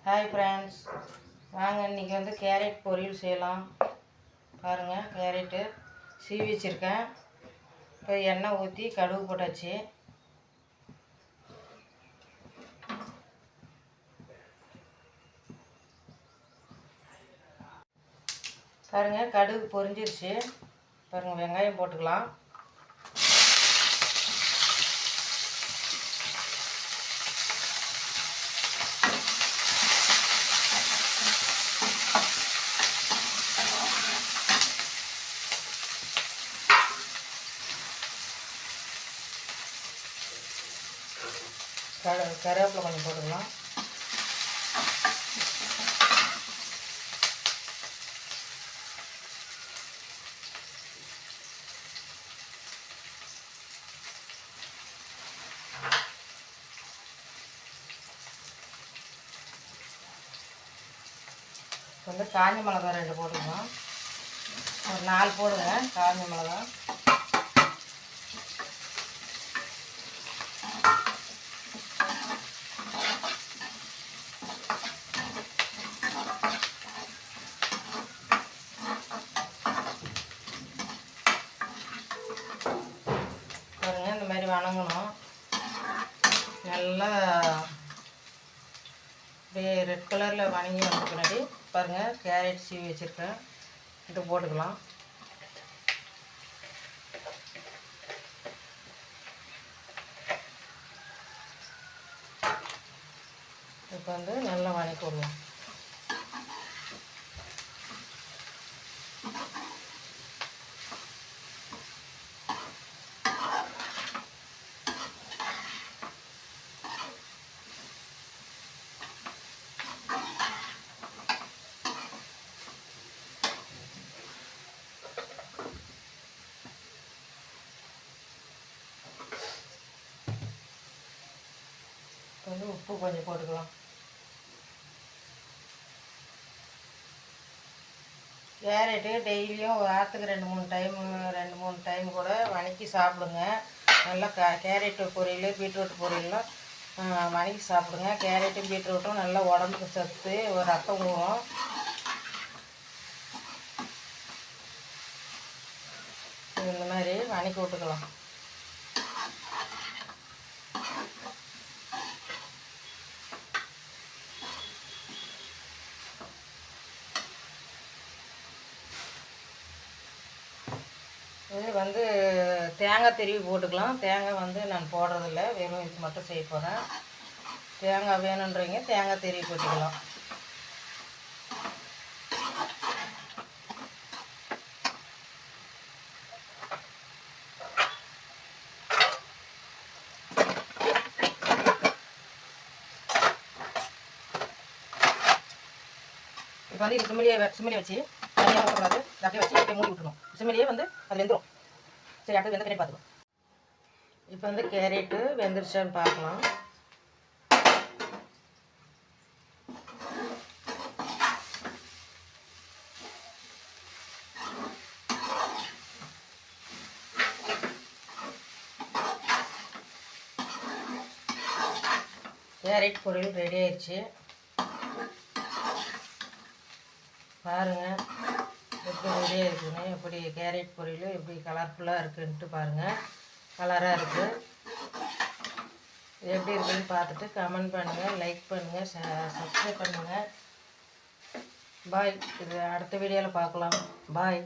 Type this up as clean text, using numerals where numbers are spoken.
Hi friends, வாங்க இன்றைக்கி வந்து கேரட் பொரியல் செய்யலாம். பாருங்கள், கேரட்டு சீவி வச்சுருக்கேன். இப்போ எண்ணெய் ஊற்றி கடுகு போட்டாச்சு. பாருங்கள், கடுகு பொரிஞ்சிருச்சு. பாருங்கள், வெங்காயம் போட்டுக்கலாம். கருவேப்பிலை கொஞ்சம் போட்டுக்கலாம். வந்து காஞ்ச மிளகா 2 போட்டுக்கலாம். ஒரு 4 போடுங்க காஞ்ச மிளகா. பாருங்கள், இந்த மாதிரி வணங்கணும். நல்லா அப்படியே ரெட் கலரில் வணங்கி வந்த பின்னாடி பாருங்கள், கேரட் சீவி வச்சுருக்கேன், இது போட்டுக்கலாம். இப்போ வந்து நல்லா வணக்கி விடலாம். வந்து உப்பு கொஞ்சம் போட்டுக்கலாம். கேரட்டு டெய்லியும் வாரத்துக்கு 2-3 டைம் கூட வணக்கி சாப்பிடுங்க. நல்லா கேரட்டு பொரியல், பீட்ரூட் பொரியல்லாம் வணக்கி சாப்பிடுங்க. கேரட்டும் பீட்ரூட்டும் நல்லா உடம்புக்கு சத்து, ரத்தம் ஊறும். இந்த மாதிரி வணக்கி விட்டுக்கலாம். இது வந்து தேங்காய் திருவி போட்டுக்கலாம். தேங்காய் வந்து நான் போடுறதில்ல, வெறும் இது மட்டும் செய்ய போகிறேன். தேங்காய் வேணுன்றீங்க தேங்காய் திருவி போட்டுக்கலாம். இப்போ வந்து இது சிம்மிலியே வச்சு தனியாக ஊற்றக்கூடாது. அப்படியே வச்சு அப்படியே மூடி விட்டுருணும். சிம்மிலியே வந்து அது வெந்துடும். சரி, அடுத்து வெந்த கேரட் பார்த்துக்கலாம். இப்போ வந்து கேரட்டு வெந்துருச்சான்னு பார்க்கலாம். கேரட் பொரியல் ரெடி ஆயிடுச்சு. பாருங்கள் எப்படி ரெடியாக இருக்குதுன்னு, எப்படி கேரட் பொரியல் எப்படி கலர்ஃபுல்லாக இருக்குன்ட்டு பாருங்கள். கலராக இருக்குது. இது எப்படி இருக்குதுன்னு பார்த்துட்டு கமெண்ட் பண்ணுங்கள், லைக் பண்ணுங்கள், சப்ஸ்கிரைப் பண்ணுங்கள். பாய். இது அடுத்த வீடியோவில் பார்க்கலாம். பாய்.